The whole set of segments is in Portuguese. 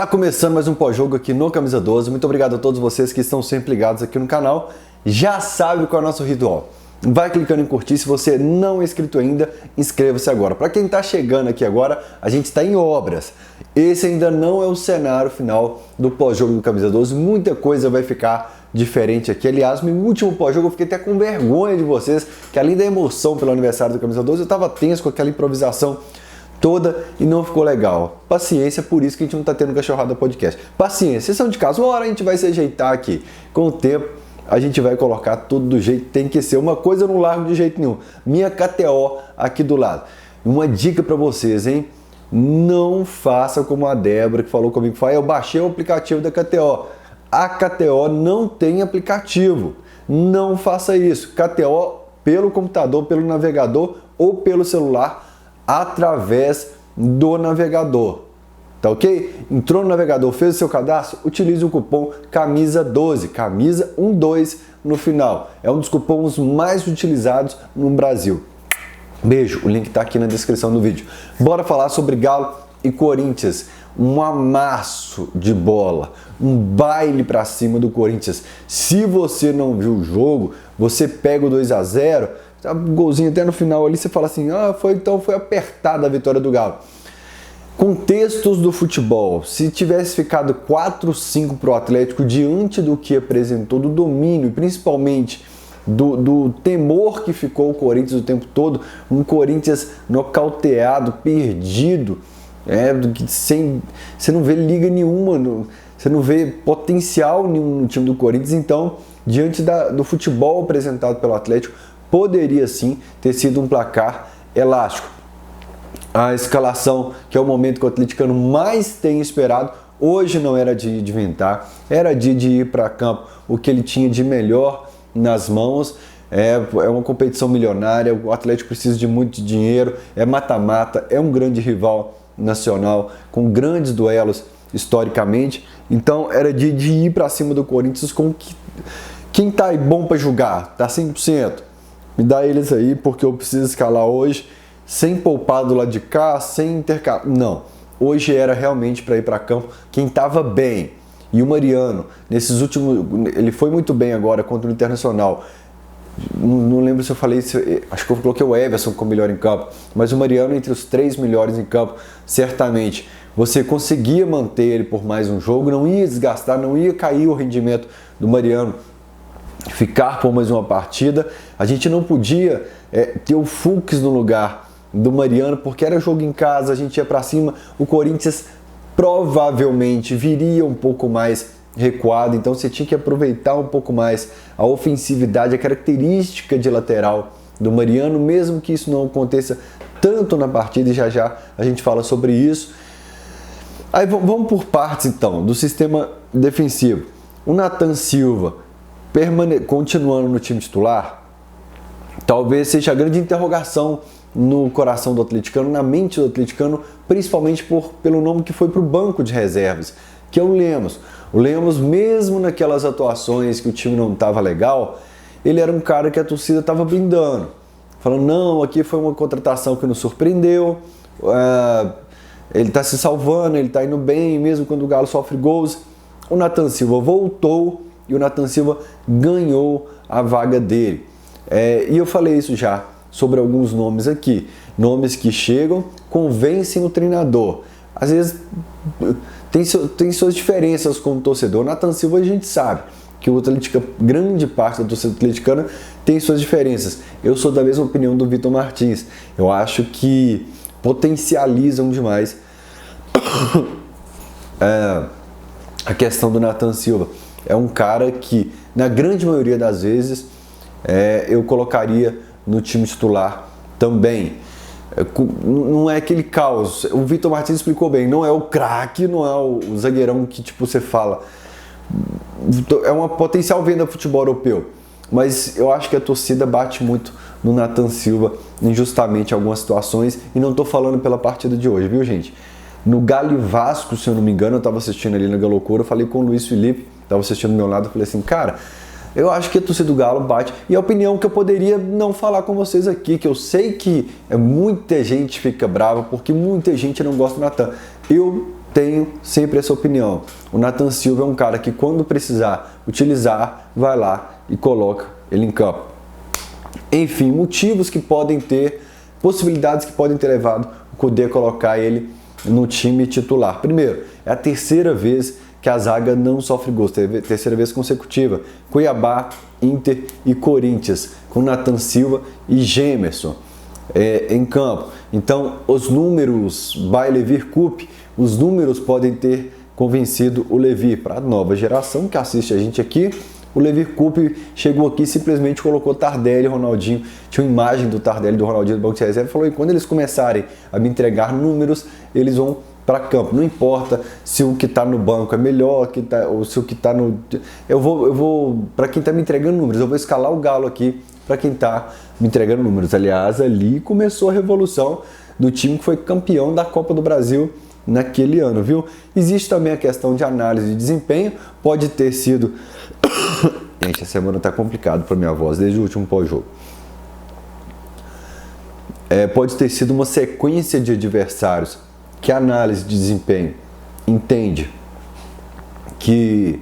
Tá começando mais um pós-jogo aqui no Camisa 12. Muito obrigado a todos vocês que estão sempre ligados aqui no canal. Já sabe qual é o nosso ritual. Vai clicando em curtir. Se você não é inscrito ainda, inscreva-se agora. Para quem está chegando aqui agora, a gente está em obras. Esse ainda não é o cenário final do pós-jogo do Camisa 12. Muita coisa vai ficar diferente aqui. Aliás, no último pós-jogo eu fiquei até com vergonha de vocês, que além da emoção pelo aniversário do Camisa 12, eu estava tenso com aquela improvisação toda e não ficou legal. Paciência, por isso que a gente não está tendo Cachorrada Podcast. Paciência, vocês são de casa, uma hora a gente vai se ajeitar aqui. Com o tempo, a gente vai colocar tudo do jeito que tem que ser. Uma coisa eu não largo de jeito nenhum. Minha KTO aqui do lado. Uma dica para vocês, hein? Não faça como a Débora que falou comigo. Eu baixei o aplicativo da KTO. A KTO não tem aplicativo. Não faça isso. KTO pelo computador, pelo navegador ou pelo celular através do navegador. Tá ok? Entrou no navegador, fez o seu cadastro, utilize o cupom CAMISA12, camisa 12 no final. É um dos cupons mais utilizados no Brasil. Beijo, o link tá aqui na descrição do vídeo. Bora falar sobre Galo e Corinthians. Um amasso de bola, um baile pra cima do Corinthians. Se você não viu o jogo, você pega o 2-0, um golzinho até no final ali, você fala assim, foi apertada a vitória do Galo. Contextos do futebol, se tivesse ficado 4-5 para o Atlético diante do que apresentou, do domínio, principalmente do temor que ficou o Corinthians o tempo todo, um Corinthians nocauteado, perdido, você não vê liga nenhuma, você não vê potencial nenhum no time do Corinthians, então, diante do futebol apresentado pelo Atlético, poderia sim ter sido um placar elástico. A escalação, que é o momento que o atleticano mais tem esperado, hoje não era de inventar, era de ir para campo o que ele tinha de melhor nas mãos. É uma competição milionária, o Atlético precisa de muito dinheiro, é mata-mata, é um grande rival nacional, com grandes duelos historicamente, então era de ir para cima do Corinthians com quem tá bom para jogar, tá 100%, me dá eles aí porque eu preciso escalar hoje, sem poupar do lado de cá, sem intercalar. Não, hoje era realmente para ir para campo quem estava bem. E o Mariano, nesses últimos, ele foi muito bem agora contra o Internacional. Não lembro se eu falei, acho que eu coloquei o Everson como melhor em campo, mas o Mariano entre os 3 melhores em campo, certamente. Você conseguia manter ele por mais um jogo, não ia desgastar, não ia cair o rendimento do Mariano, ficar por mais uma partida. A gente não podia ter o Fux no lugar do Mariano, porque era jogo em casa, a gente ia para cima, o Corinthians provavelmente viria um pouco mais recuado, então você tinha que aproveitar um pouco mais a ofensividade, a característica de lateral do Mariano, mesmo que isso não aconteça tanto na partida, e já a gente fala sobre isso. Aí vamos por partes então, do sistema defensivo. O Nathan Silva continuando no time titular, talvez seja a grande interrogação no coração do atleticano, na mente do atleticano, principalmente pelo nome que foi para o banco de reservas, que é o Lemos. O Lemos, mesmo naquelas atuações que o time não estava legal, ele era um cara que a torcida estava brindando, falando, não, aqui foi uma contratação que nos surpreendeu, ele está se salvando, ele está indo bem, mesmo quando o Galo sofre gols. O Nathan Silva voltou e o Nathan Silva ganhou a vaga dele. E eu falei isso já sobre alguns nomes aqui, nomes que chegam, convencem o treinador. Às vezes tem suas diferenças como torcedor. Nathan Silva a gente sabe que o Atlético, grande parte da torcida atleticana tem suas diferenças. Eu sou da mesma opinião do Vitor Martins. Eu acho que potencializam demais a questão do Nathan Silva. É um cara que, na grande maioria das vezes, eu colocaria no time titular também. Não é aquele caos. O Vitor Martins explicou bem, não é o craque, não é o zagueirão que tipo você fala. É uma potencial venda do futebol europeu. Mas eu acho que a torcida bate muito no Nathan Silva injustamente em algumas situações, e não estou falando pela partida de hoje, viu gente? No Galo e Vasco, se eu não me engano, eu estava assistindo ali na Galocura, eu falei com o Luiz Felipe, estava assistindo do meu lado, eu falei assim, cara, eu acho que a torcida do Galo bate, e a opinião que eu poderia não falar com vocês aqui, que eu sei que muita gente fica brava, porque muita gente não gosta do Nathan. Eu tenho sempre essa opinião. O Nathan Silva é um cara que quando precisar utilizar, vai lá e coloca ele em campo. Enfim, motivos que podem ter, possibilidades que podem ter levado o Kudê a colocar ele no time titular. Primeiro, é a terceira vez que a zaga não sofre gols, terceira vez consecutiva. Cuiabá, Inter e Corinthians, com Nathan Silva e Gemerson em campo. Então, os números by Levir Coupe, os números podem ter convencido o Levir. Para a nova geração que assiste a gente aqui, o Levir Coupe chegou aqui e simplesmente colocou Tardelli e Ronaldinho. Tinha uma imagem do Tardelli e do Ronaldinho do banco de reserva e falou que quando eles começarem a me entregar números, eles vão para campo. Não importa se o que está no banco é melhor, ou se o que está no... Eu vou para quem está me entregando números, eu vou escalar o Galo aqui para quem está me entregando números. Aliás, ali começou a revolução do time que foi campeão da Copa do Brasil naquele ano, viu? Existe também a questão de análise de desempenho, pode ter sido... Gente, a semana está complicado para minha voz, desde o último pós-jogo. Pode ter sido uma sequência de adversários que a análise de desempenho entende que...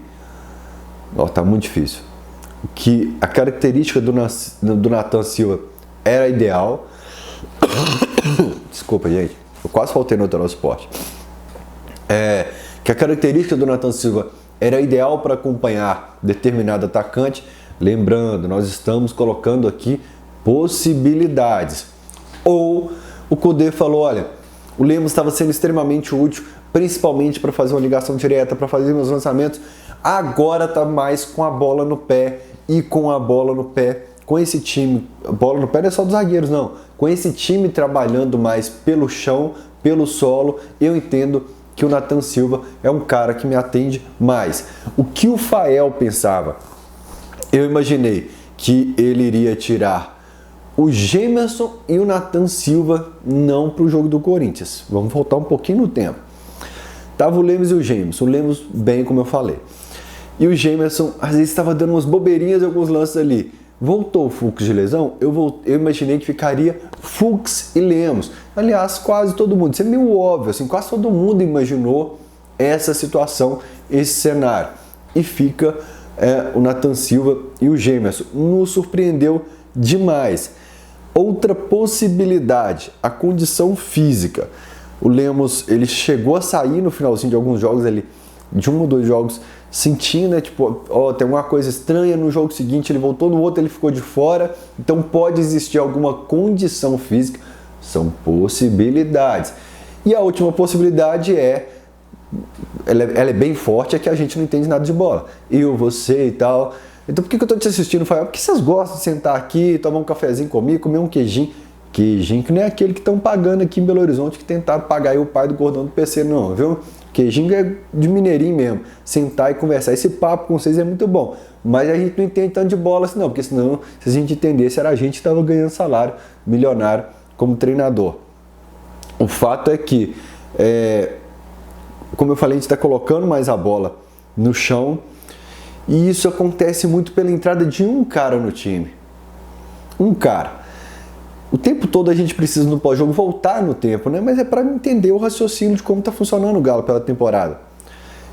tá muito difícil. Que a característica do Nathan Silva era ideal. Desculpa, gente. Eu quase faltei no Transporte. Que a característica do Nathan Silva era ideal para acompanhar determinado atacante. Lembrando, nós estamos colocando aqui possibilidades. Ou o Kudê falou, olha, o Lemos estava sendo extremamente útil, principalmente para fazer uma ligação direta, para fazer meus lançamentos. Agora está mais com a bola no pé e com a bola no pé. Com esse time, a bola no pé não é só dos zagueiros, não. Com esse time trabalhando mais pelo chão, pelo solo, eu entendo que o Nathan Silva é um cara que me atende mais. O que o Fael pensava? Eu imaginei que ele iria tirar o Gemerson e o Nathan Silva não para o jogo do Corinthians. Vamos voltar um pouquinho no tempo. Tava o Lemos e o Gemerson. O Lemos bem, como eu falei. E o Gemerson, às vezes, estava dando umas bobeirinhas em alguns lances ali. Voltou o Fux de lesão, eu imaginei que ficaria Fux e Lemos. Aliás, quase todo mundo. Isso é meio óbvio, assim, quase todo mundo imaginou essa situação, esse cenário. E fica o Nathan Silva e o Gemerson. Nos surpreendeu demais. Outra possibilidade, a condição física. O Lemos, ele chegou a sair no finalzinho de alguns jogos ali, de um ou dois jogos, sentindo, né, tipo, tem uma coisa estranha, no jogo seguinte ele voltou, no outro ele ficou de fora, então pode existir alguma condição física, são possibilidades. E a última possibilidade ela é bem forte, é que a gente não entende nada de bola. Eu, você e tal. Então por que eu tô te assistindo, Fael? Porque vocês gostam de sentar aqui, tomar um cafezinho comigo, comer um queijinho. Queijinho que não é aquele que estão pagando aqui em Belo Horizonte, que tentaram pagar aí o pai do gordão do PC, não, viu? Queijinho é de mineirinho mesmo. Sentar e conversar. Esse papo com vocês é muito bom. Mas a gente não entende tanto de bola assim não, porque senão, se a gente entendesse, era a gente que estava ganhando salário milionário como treinador. O fato é que, como eu falei, a gente está colocando mais a bola no chão. E isso acontece muito pela entrada de um cara no time. Um cara. O tempo todo a gente precisa no pós-jogo voltar no tempo, né? Mas é para entender o raciocínio de como está funcionando o Galo pela temporada.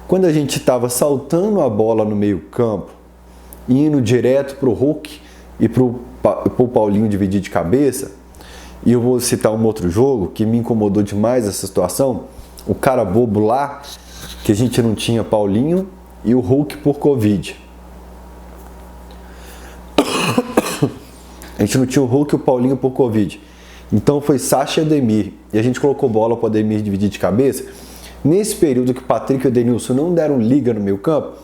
Quando a gente estava saltando a bola no meio campo, indo direto para o Hulk e para o Paulinho dividir de cabeça, e eu vou citar um outro jogo que me incomodou demais essa situação, o cara bobo lá, que a gente não tinha Paulinho e o Hulk por Covid. A gente não tinha o Hulk e o Paulinho por Covid. Então foi Sacha e Ademir. E a gente colocou bola para o Ademir dividir de cabeça. Nesse período que o Patrick e o Edenilson não deram liga no meio campo,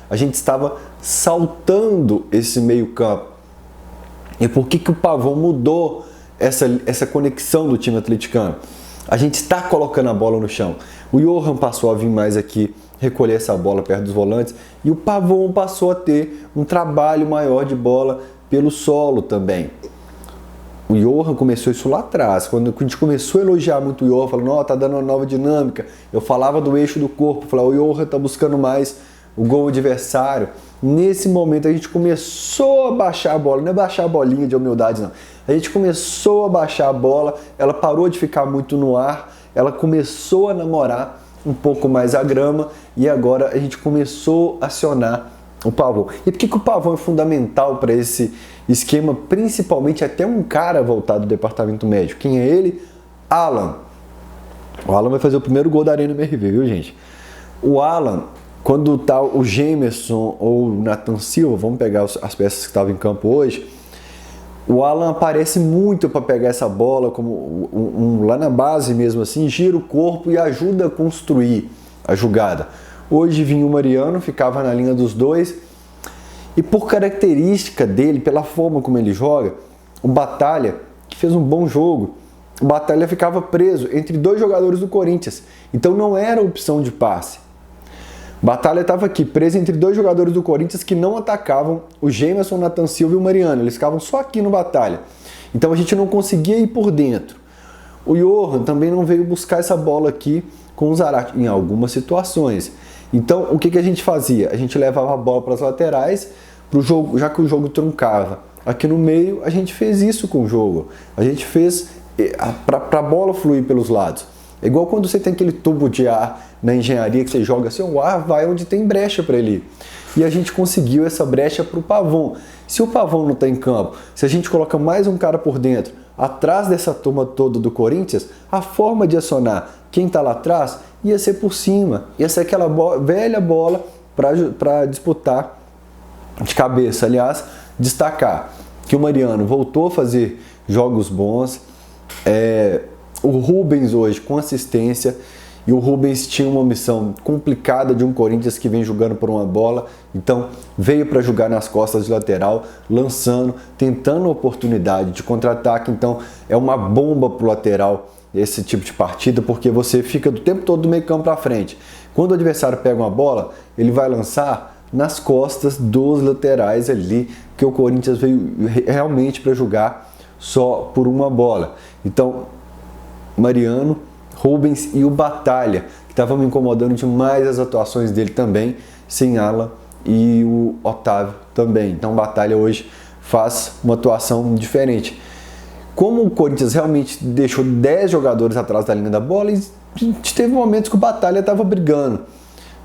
a gente estava saltando esse meio campo. E por que o Pavão mudou essa conexão do time atleticano? A gente está colocando a bola no chão. O Johan passou a vir mais aqui, recolher essa bola perto dos volantes. E o Pavão passou a ter um trabalho maior de bola pelo solo também. O Johan começou isso lá atrás, quando a gente começou a elogiar muito o Johan, falando, tá dando uma nova dinâmica, eu falava do eixo do corpo, falava, o Johan tá buscando mais o gol adversário. Nesse momento a gente começou a baixar a bola, não é baixar a bolinha de humildade não, a gente começou a baixar a bola, ela parou de ficar muito no ar, ela começou a namorar um pouco mais a grama e agora a gente começou a acionar o Pavon. E por que o Pavon é fundamental para esse esquema, principalmente até um cara voltado do departamento médico? Quem é ele? Alan. O Alan vai fazer o primeiro gol da Arena MRV, viu, gente? O Alan, quando tá o Gemerson ou o Nathan Silva, vamos pegar as peças que estavam em campo hoje, o Alan aparece muito para pegar essa bola, como lá na base mesmo assim, gira o corpo e ajuda a construir a jogada. Hoje vinha o Mariano, ficava na linha dos dois, e por característica dele, pela forma como ele joga, o Batalha, que fez um bom jogo, o Batalha ficava preso entre dois jogadores do Corinthians, então não era opção de passe. Batalha estava aqui, preso entre dois jogadores do Corinthians que não atacavam o Gemerson, o Nathan Silva e o Mariano. Eles ficavam só aqui no Batalha. Então a gente não conseguia ir por dentro. O Johan também não veio buscar essa bola aqui com o Zarate, em algumas situações. Então o que a gente fazia? A gente levava a bola para as laterais, pro jogo, já que o jogo truncava. Aqui no meio a gente fez isso com o jogo. A gente fez para a bola fluir pelos lados. É igual quando você tem aquele tubo de ar na engenharia que você joga assim, o ar vai onde tem brecha para ele ir. E a gente conseguiu essa brecha para o Pavon. Se o Pavon não está em campo, se a gente coloca mais um cara por dentro, atrás dessa turma toda do Corinthians, a forma de acionar quem está lá atrás ia ser por cima. Ia ser aquela velha bola para disputar de cabeça. Aliás, destacar que o Mariano voltou a fazer jogos bons. O Rubens hoje com assistência, e o Rubens tinha uma missão complicada de um Corinthians que vem jogando por uma bola, então veio para jogar nas costas de lateral, lançando, tentando a oportunidade de contra-ataque. Então é uma bomba para o lateral esse tipo de partida, porque você fica do tempo todo do meio campo para frente. Quando o adversário pega uma bola, ele vai lançar nas costas dos laterais ali, porque o Corinthians veio realmente para jogar só por uma bola. Então Mariano, Rubens e o Batalha, que estavam me incomodando demais as atuações dele também, sem Alan e o Otávio também. Então o Batalha hoje faz uma atuação diferente. Como o Corinthians realmente deixou 10 jogadores atrás da linha da bola, e teve momentos que o Batalha estava brigando.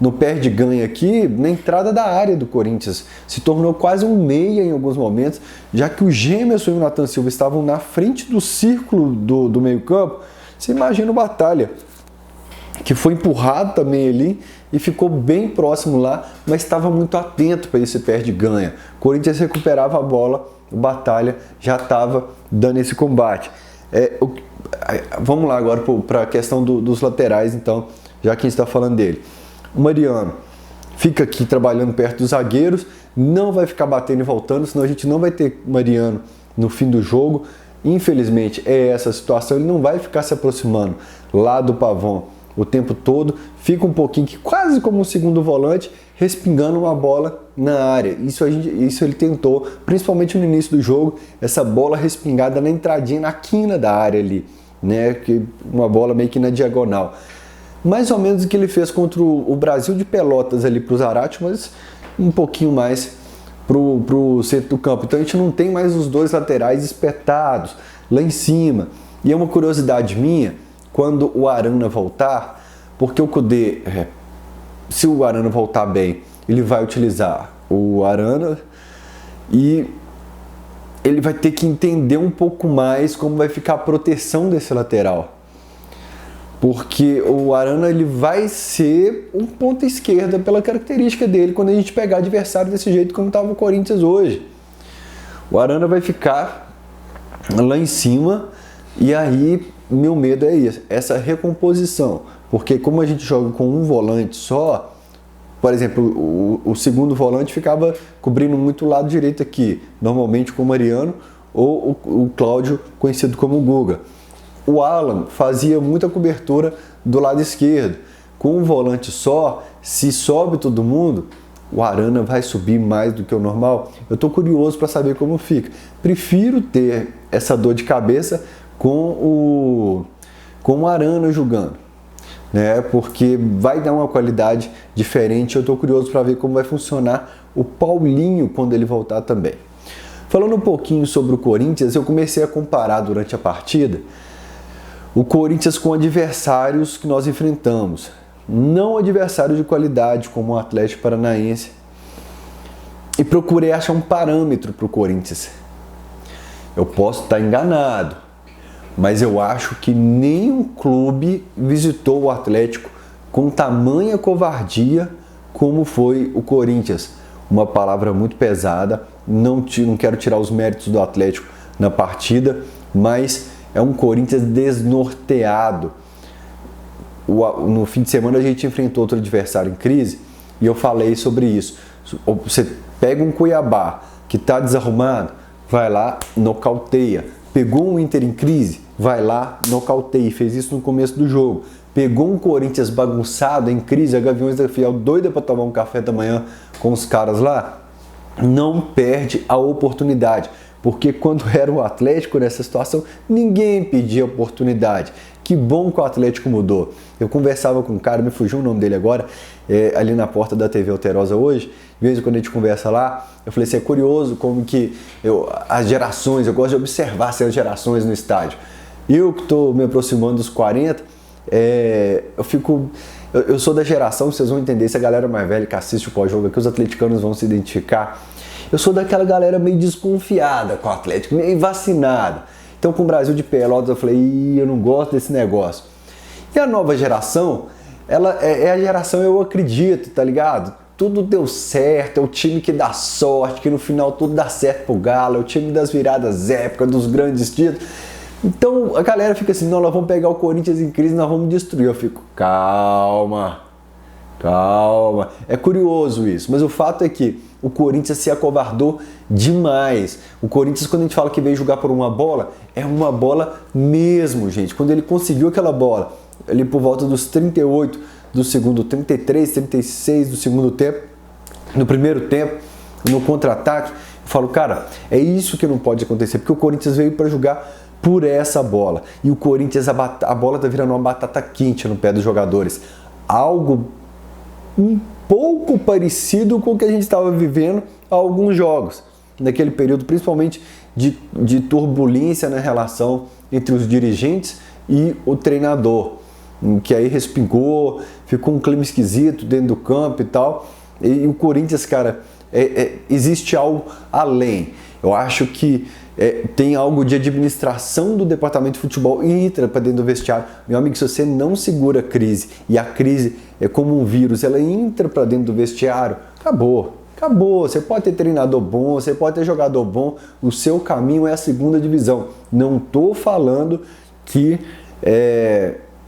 No perde-ganha aqui, na entrada da área do Corinthians, se tornou quase um meia em alguns momentos, já que o Gemerson e o Nathan Silva estavam na frente do círculo do meio campo. Você imagina o Batalha, que foi empurrado também ali e ficou bem próximo lá, mas estava muito atento para esse perde-ganha. O Corinthians recuperava a bola, o Batalha já estava dando esse combate. Vamos lá agora para a questão dos laterais, então, já que a gente está falando dele. O Mariano fica aqui trabalhando perto dos zagueiros, não vai ficar batendo e voltando, senão a gente não vai ter Mariano no fim do jogo. Infelizmente é essa a situação, ele não vai ficar se aproximando lá do Pavon o tempo todo, fica um pouquinho quase como um segundo volante, respingando uma bola na área. Isso ele tentou, principalmente no início do jogo, essa bola respingada na entradinha, na quina da área ali, né? Uma bola meio que na diagonal. Mais ou menos o que ele fez contra o Brasil de Pelotas ali para o Zarate, mas um pouquinho mais pro centro do campo. Então a gente não tem mais os dois laterais espetados lá em cima. E é uma curiosidade minha, quando o Arana voltar, porque o Kudê, se o Arana voltar bem, ele vai utilizar o Arana e ele vai ter que entender um pouco mais como vai ficar a proteção desse lateral. Porque o Arana ele vai ser um ponta esquerda pela característica dele quando a gente pegar adversário desse jeito como estava o Corinthians hoje. O Arana vai ficar lá em cima e aí meu medo é isso, essa recomposição. Porque como a gente joga com um volante só, por exemplo, o segundo volante ficava cobrindo muito o lado direito aqui, normalmente com o Mariano ou o Cláudio, conhecido como Guga. O Alan fazia muita cobertura do lado esquerdo. Com um volante só, se sobe todo mundo, o Arana vai subir mais do que o normal. Eu estou curioso para saber como fica. Prefiro ter essa dor de cabeça com o Arana jogando, né? Porque vai dar uma qualidade diferente. Eu estou curioso para ver como vai funcionar o Paulinho quando ele voltar também. Falando um pouquinho sobre o Corinthians, eu comecei a comparar durante a partida o Corinthians com adversários que nós enfrentamos. não adversário de qualidade como o Atlético Paranaense, e procurei achar um parâmetro para o Corinthians. Eu posso estar enganado, mas eu acho que nenhum clube visitou o Atlético com tamanha covardia como foi o Corinthians. Uma palavra muito pesada, não quero tirar os méritos do Atlético na partida, mas é um Corinthians desnorteado. No fim de semana a gente enfrentou outro adversário em crise e eu falei sobre isso. Você pega um Cuiabá que está desarrumado, vai lá, nocauteia. Pegou um Inter em crise, vai lá, nocauteia. Fez isso no começo do jogo. Pegou um Corinthians bagunçado, em crise, a Gaviões da Fiel doida para tomar um café da manhã com os caras lá, não perde a oportunidade. Porque quando era o Atlético nessa situação, ninguém pedia oportunidade. Que bom que o Atlético mudou. Eu conversava com um cara, me fugiu o nome dele agora, ali na porta da TV Alterosa hoje, de vez em quando a gente conversa lá, eu falei assim, é curioso como que as gerações, eu gosto de observar as gerações no estádio. Eu que estou me aproximando dos 40, eu sou da geração, vocês vão entender, se a galera mais velha que assiste o pós-jogo aqui, os atleticanos vão se identificar. Eu sou daquela galera meio desconfiada com o Atlético, meio vacinada. Então com o Brasil de Pelotas eu falei, eu não gosto desse negócio. E a nova geração, ela é a geração eu acredito, tá ligado? Tudo deu certo, é o time que dá sorte, que no final tudo dá certo pro Galo, é o time das viradas épicas, dos grandes títulos. Então a galera fica assim, não, nós vamos pegar o Corinthians em crise, nós vamos destruir. Eu fico, calma. É curioso isso, mas o fato é que o Corinthians se acovardou demais. O Corinthians, quando a gente fala que veio jogar por uma bola, é uma bola mesmo, gente. Quando ele conseguiu aquela bola, ali por volta dos 38 do segundo, 33, 36 do segundo tempo, no primeiro tempo, no contra-ataque, eu falo, cara, é isso que não pode acontecer, porque o Corinthians veio para jogar por essa bola. E o Corinthians, a bola tá virando uma batata quente no pé dos jogadores. Algo um pouco parecido com o que a gente estava vivendo há alguns jogos, naquele período principalmente de turbulência na relação entre os dirigentes e o treinador, que aí respingou, ficou um clima esquisito dentro do campo e tal, e o Corinthians, cara, existe algo além. Eu acho que tem algo de administração do departamento de futebol e entra para dentro do vestiário. Meu amigo, se você não segura a crise, e a crise é como um vírus, ela entra para dentro do vestiário, acabou. Você pode ter treinador bom, você pode ter jogador bom, o seu caminho é a segunda divisão. Não estou falando que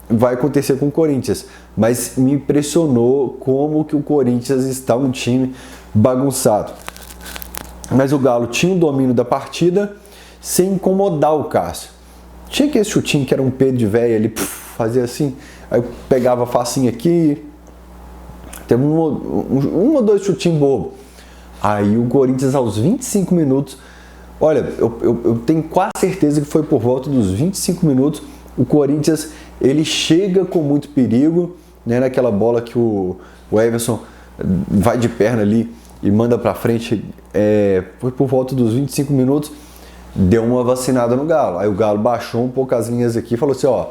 vai acontecer com o Corinthians, mas me impressionou como que o Corinthians está um time bagunçado. Mas o Galo tinha o domínio da partida sem incomodar o Cássio. Tinha aquele chutinho que era um Pedro de velho ali, fazia assim, aí eu pegava facinho aqui, teve um ou dois chutinhos bobos. Aí o Corinthians aos 25 minutos, olha, eu tenho quase certeza que foi por volta dos 25 minutos, o Corinthians ele chega com muito perigo, né, naquela bola que o Everson vai de perna ali e manda pra frente, foi por volta dos 25 minutos, deu uma vacinada no Galo. Aí o Galo baixou um pouco as linhas aqui e falou assim, ó,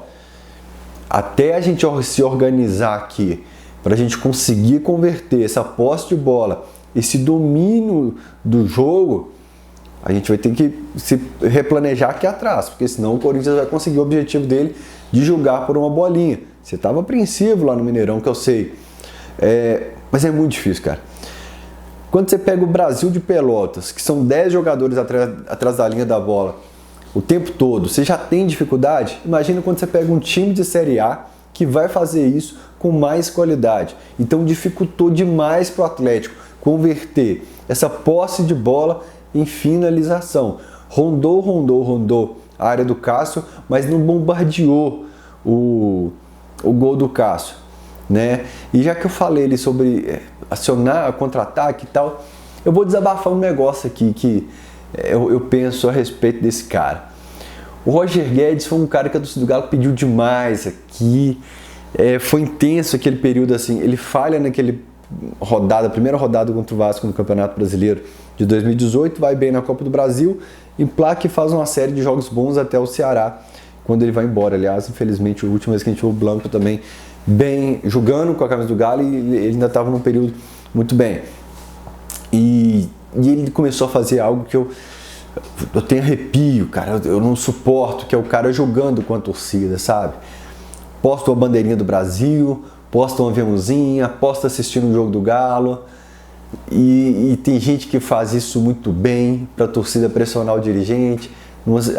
até a gente se organizar aqui, pra gente conseguir converter essa posse de bola, esse domínio do jogo, a gente vai ter que se replanejar aqui atrás, porque senão o Corinthians vai conseguir o objetivo dele de jogar por uma bolinha. Você estava apreensivo lá no Mineirão, que eu sei, mas é muito difícil, cara. Quando você pega o Brasil de Pelotas, que são 10 jogadores atrás da linha da bola o tempo todo, você já tem dificuldade? Imagina quando você pega um time de Série A que vai fazer isso com mais qualidade. Então dificultou demais para o Atlético converter essa posse de bola em finalização. Rondou a área do Cássio, mas não bombardeou o gol do Cássio, né? E já que eu falei ali sobre acionar contra-ataque e tal, eu vou desabafar um negócio aqui que eu penso a respeito desse cara. O Roger Guedes foi um cara que a torcida do Galo pediu demais aqui, foi intenso aquele período assim, ele falha primeira rodada contra o Vasco no Campeonato Brasileiro de 2018, vai bem na Copa do Brasil, emplaca e faz uma série de jogos bons até o Ceará, quando ele vai embora. Aliás, infelizmente, a última vez que a gente viu o Blanco também bem, jogando com a camisa do Galo, e ele ainda estava num período muito bem. E ele começou a fazer algo que eu tenho arrepio, cara, eu não suporto, que é o cara jogando com a torcida, sabe? Posta uma bandeirinha do Brasil, posta uma aviãozinha, posta assistindo o jogo do Galo, e tem gente que faz isso muito bem, para a torcida pressionar o dirigente,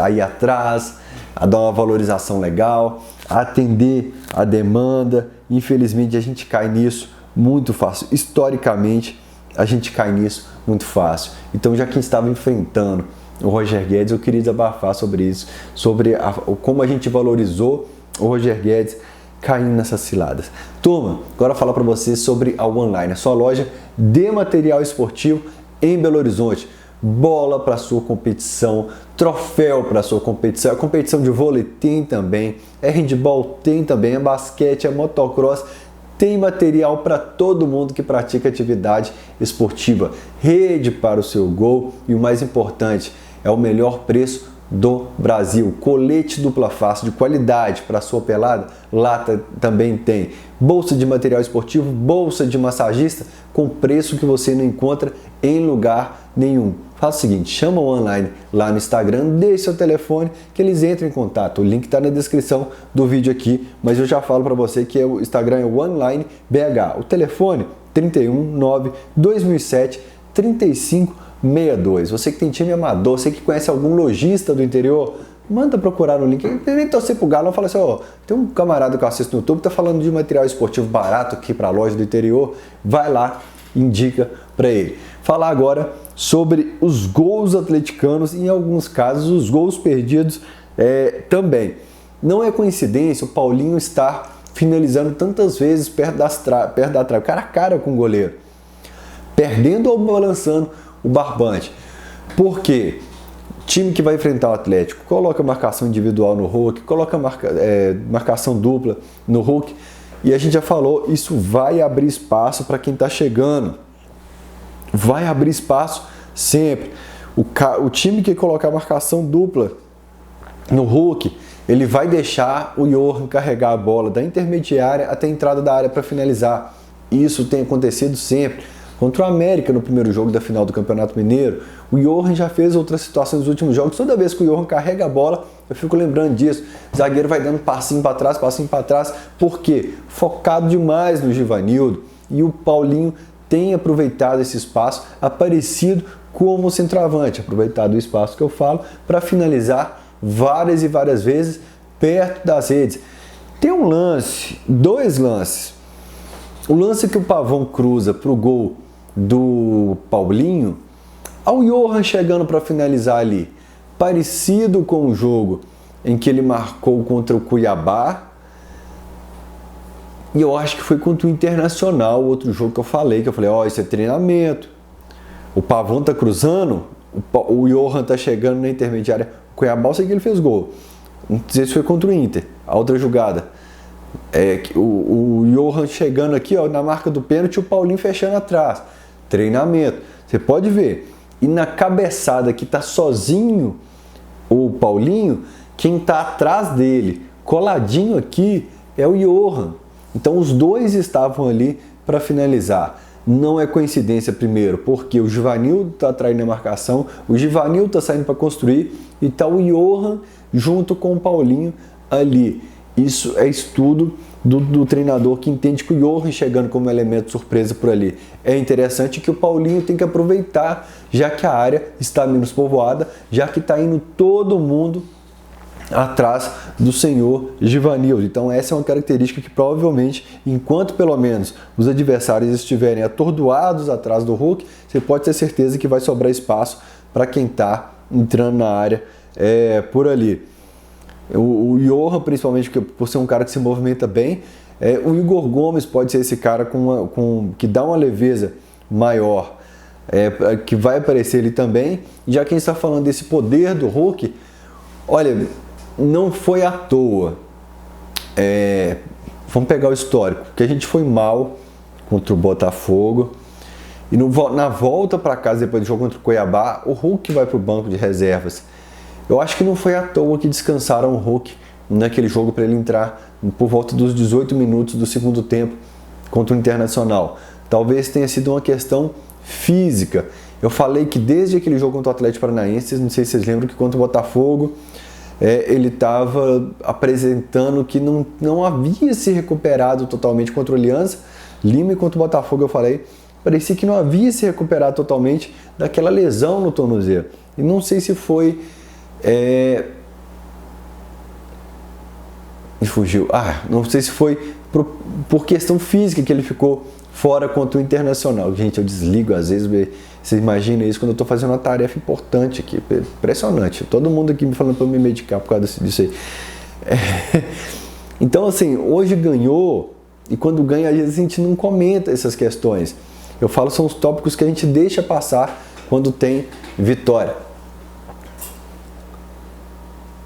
aí atrás, a dar uma valorização legal, a atender a demanda. Infelizmente a gente cai nisso muito fácil, historicamente a gente cai nisso muito fácil. Então, já quem estava enfrentando o Roger Guedes, eu queria desabafar sobre isso, sobre como a gente valorizou o Roger Guedes caindo nessas ciladas. Turma, agora falar para vocês sobre a Online, a sua loja de material esportivo em Belo Horizonte. Bola para sua competição, troféu para sua competição, a competição de vôlei tem também, é handball tem também, é basquete, é motocross, tem material para todo mundo que pratica atividade esportiva, rede para o seu gol e o mais importante, é o melhor preço do Brasil. Colete dupla face de qualidade para sua pelada, lá também tem. Bolsa de material esportivo, bolsa de massagista com preço que você não encontra em lugar nenhum. Faça o seguinte, chama o Online lá no Instagram, deixe seu telefone que eles entram em contato. O link está na descrição do vídeo aqui, mas eu já falo para você que o Instagram é o Online BH. O telefone 319 2007 3562. Você que tem time amador, você que conhece algum lojista do interior, manda procurar no link. Nem torcer pro Galo, não fala assim, ó, tem um camarada que eu assisto no YouTube que tá falando de material esportivo barato aqui para a loja do interior, vai lá, indica para ele. Falar agora sobre os gols atleticanos e, em alguns casos, os gols perdidos também. Não é coincidência o Paulinho estar finalizando tantas vezes perto da trave, cara a cara com o goleiro, perdendo ou balançando o barbante. Por quê? Time que vai enfrentar o Atlético coloca marcação individual no Hulk, coloca marcação dupla no Hulk, e a gente já falou, isso vai abrir espaço para quem está chegando. Vai abrir espaço sempre. O time que colocar marcação dupla no Hulk, ele vai deixar o Johan carregar a bola da intermediária até a entrada da área para finalizar. Isso tem acontecido sempre. Contra o América no primeiro jogo da final do Campeonato Mineiro, o Johan já fez outras situações nos últimos jogos. Toda vez que o Johan carrega a bola, eu fico lembrando disso. O zagueiro vai dando passinho para trás. Por quê? Focado demais no Givanildo. E o Paulinho tem aproveitado esse espaço, aparecido como centroavante, aproveitado o espaço que eu falo para finalizar várias e várias vezes perto das redes. Tem um lance, dois lances. O lance que o Pavão cruza para o gol do Paulinho, ao Johan chegando para finalizar ali, parecido com o jogo em que ele marcou contra o Cuiabá, e eu acho que foi contra o Internacional, outro jogo que eu falei, ó, isso é treinamento. O Pavão tá cruzando, o Johan tá chegando na intermediária, o Cuiabá, eu sei que ele fez gol. Não sei se foi contra o Inter, a outra jogada. O Johan chegando aqui, ó, na marca do pênalti, o Paulinho fechando atrás. Treinamento. Você pode ver. E na cabeçada que tá sozinho o Paulinho, quem tá atrás dele, coladinho aqui, é o Johan. Então os dois estavam ali para finalizar. Não é coincidência, primeiro, porque o Givanildo está traindo a marcação, o Givanildo está saindo para construir e está o Johan junto com o Paulinho ali. Isso é estudo do treinador que entende que o Johan chegando como elemento surpresa por ali. É interessante que o Paulinho tem que aproveitar, já que a área está menos povoada, já que está indo todo mundo atrás do senhor Givanildo. Então essa é uma característica que provavelmente, enquanto pelo menos os adversários estiverem atordoados atrás do Hulk, você pode ter certeza que vai sobrar espaço para quem está entrando na área por ali. O Johan, principalmente por ser um cara que se movimenta bem, o Igor Gomes pode ser esse cara que dá uma leveza maior, que vai aparecer ali também. Já quem está falando desse poder do Hulk, olha, não foi à toa. Vamos pegar o histórico, que a gente foi mal contra o Botafogo e na volta para casa depois do jogo contra o Cuiabá, o Hulk vai para o banco de reservas. Eu acho que não foi à toa que descansaram o Hulk naquele jogo para ele entrar por volta dos 18 minutos do segundo tempo contra o Internacional. Talvez tenha sido uma questão física. Eu falei que desde aquele jogo contra o Atlético Paranaense, não sei se vocês lembram, que contra o Botafogo, ele estava apresentando que não havia se recuperado totalmente contra o Aliança Lima, e contra o Botafogo eu falei, parecia que não havia se recuperado totalmente daquela lesão no tornozelo. E não sei se foi... fugiu. Não sei se foi por questão física que ele ficou fora contra o Internacional. Gente, eu desligo às vezes, vocês imaginam isso quando eu estou fazendo uma tarefa importante aqui, impressionante. Todo mundo aqui me falando para me medicar por causa disso aí. Então, assim, hoje ganhou, e quando ganha, às vezes a gente não comenta essas questões. Eu falo, são os tópicos que a gente deixa passar quando tem vitória.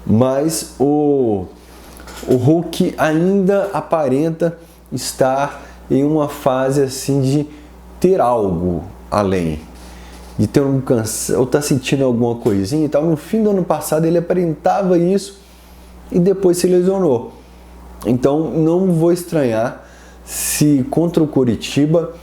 Mas o Hulk ainda aparenta estar em uma fase assim de ter algo além, de ter um cansaço, ou estar sentindo alguma coisinha e tal. No fim do ano passado ele aparentava isso e depois se lesionou. Então não vou estranhar se contra o Coritiba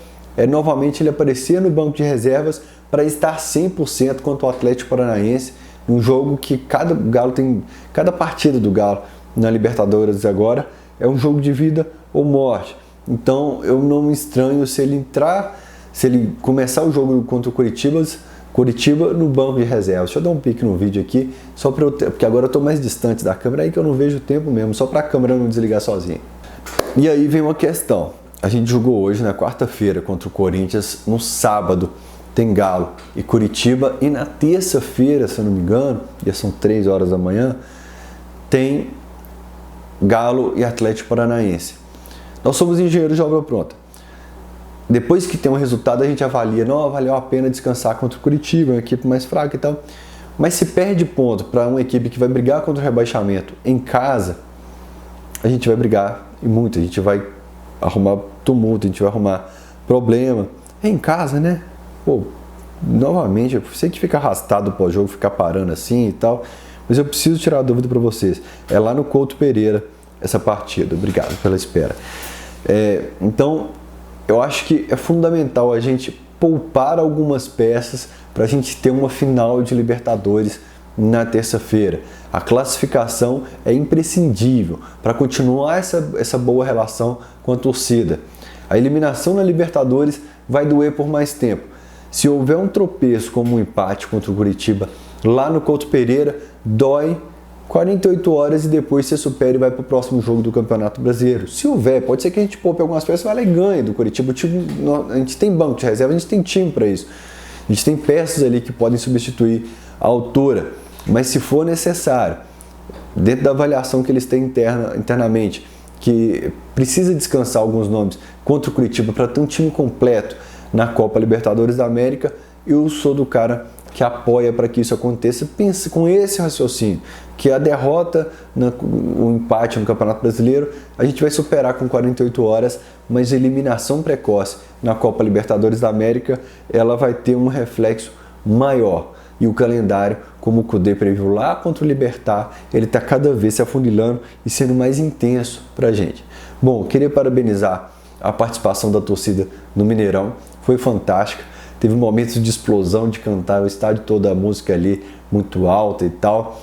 novamente ele aparecer no banco de reservas para estar 100% contra o Atlético Paranaense, um jogo que cada partida do Galo na Libertadores agora é um jogo de vida ou morte. Então eu não me estranho se ele começar o jogo contra o Coritiba no banco de reservas. Deixa eu dar um pique no vídeo aqui, só para porque agora eu estou mais distante da câmera aí que eu não vejo o tempo mesmo, só para a câmera não desligar sozinha. E aí vem uma questão. A gente jogou hoje na quarta-feira contra o Corinthians, no sábado tem Galo e Coritiba, e na terça-feira, se eu não me engano, já são 3 horas da manhã, tem Galo e Atlético Paranaense. Nós somos engenheiros de obra pronta. Depois que tem um resultado, a gente avalia, não valeu a pena descansar contra o Coritiba, uma equipe mais fraca e tal. Mas se perde ponto para uma equipe que vai brigar contra o rebaixamento em casa, a gente vai brigar e muito, a gente vai arrumar tumulto, a gente vai arrumar problema. É em casa, né? Pô, novamente, eu sei que fica arrastado pós-jogo, ficar parando assim e tal, mas eu preciso tirar a dúvida para vocês. É lá no Couto Pereira essa partida. Obrigado pela espera. Então, eu acho que é fundamental a gente poupar algumas peças para a gente ter uma final de Libertadores na terça-feira. A classificação é imprescindível para continuar essa boa relação com a torcida. A eliminação na Libertadores vai doer por mais tempo. Se houver um tropeço como um empate contra o Coritiba lá no Couto Pereira, dói 48 horas e depois você supera e vai para o próximo jogo do Campeonato Brasileiro. Se houver, pode ser que a gente poupe algumas peças, vai lá e ganhe do Coritiba. A gente tem banco de reserva, a gente tem time para isso. A gente tem peças ali que podem substituir a altura. Mas se for necessário, dentro da avaliação que eles têm internamente, que precisa descansar alguns nomes contra o Coritiba para ter um time completo na Copa Libertadores da América, eu sou do cara que apoia para que isso aconteça. Pense com esse raciocínio, que a derrota, o empate no Campeonato Brasileiro, a gente vai superar com 48 horas, mas a eliminação precoce na Copa Libertadores da América, ela vai ter um reflexo maior. E o calendário, como o Cudê previu lá contra o Libertad, ele está cada vez se afunilando e sendo mais intenso para a gente. Bom, queria parabenizar a participação da torcida no Mineirão, foi fantástica. Teve momentos de explosão, de cantar o estádio toda a música ali muito alta e tal,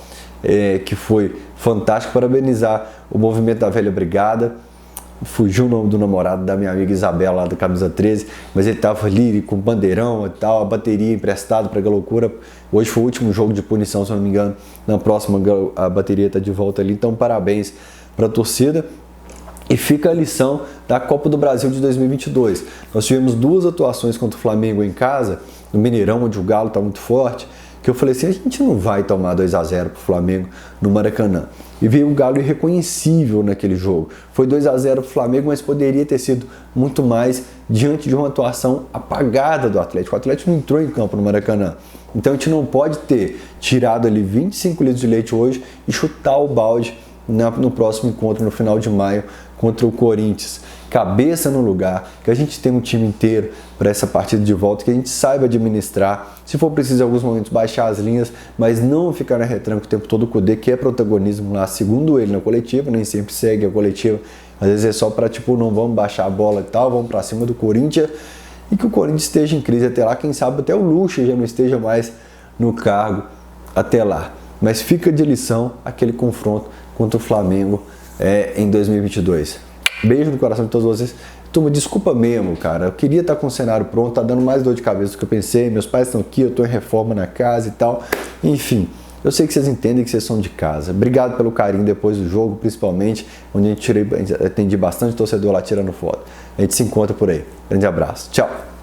que foi fantástico. Parabenizar o movimento da Velha Brigada. Fugiu o nome do namorado da minha amiga Isabela lá do Camisa 13, mas ele estava ali com bandeirão e tal, a bateria emprestada para a loucura. Hoje foi o último jogo de punição, se não me engano. Na próxima a bateria está de volta ali, então parabéns para a torcida. E fica a lição da Copa do Brasil de 2022. Nós tivemos 2 atuações contra o Flamengo em casa, no Mineirão, onde o Galo está muito forte, que eu falei assim, a gente não vai tomar 2-0 para o Flamengo no Maracanã. E veio um Galo irreconhecível naquele jogo. Foi 2-0 para o Flamengo, mas poderia ter sido muito mais diante de uma atuação apagada do Atlético. O Atlético não entrou em campo no Maracanã. Então a gente não pode ter tirado ali 25 litros de leite hoje e chutar o balde no próximo encontro, no final de maio, contra o Corinthians. Cabeça no lugar, que a gente tenha um time inteiro para essa partida de volta, que a gente saiba administrar, se for preciso em alguns momentos baixar as linhas, mas não ficar na retranca o tempo todo. O Kudê quer protagonismo lá, segundo ele, na coletiva, nem sempre segue a coletiva, às vezes é só para tipo, não vamos baixar a bola e tal, vamos para cima do Corinthians, e que o Corinthians esteja em crise até lá, quem sabe até o Lucha já não esteja mais no cargo até lá. Mas fica de lição aquele confronto contra o Flamengo em 2022. Beijo no coração de todos vocês. Turma, desculpa mesmo, cara. Eu queria estar com o cenário pronto, tá dando mais dor de cabeça do que eu pensei. Meus pais estão aqui, eu tô em reforma na casa e tal. Enfim, eu sei que vocês entendem que vocês são de casa. Obrigado pelo carinho depois do jogo, principalmente, onde a gente atendi bastante torcedor lá tirando foto. A gente se encontra por aí. Grande abraço. Tchau.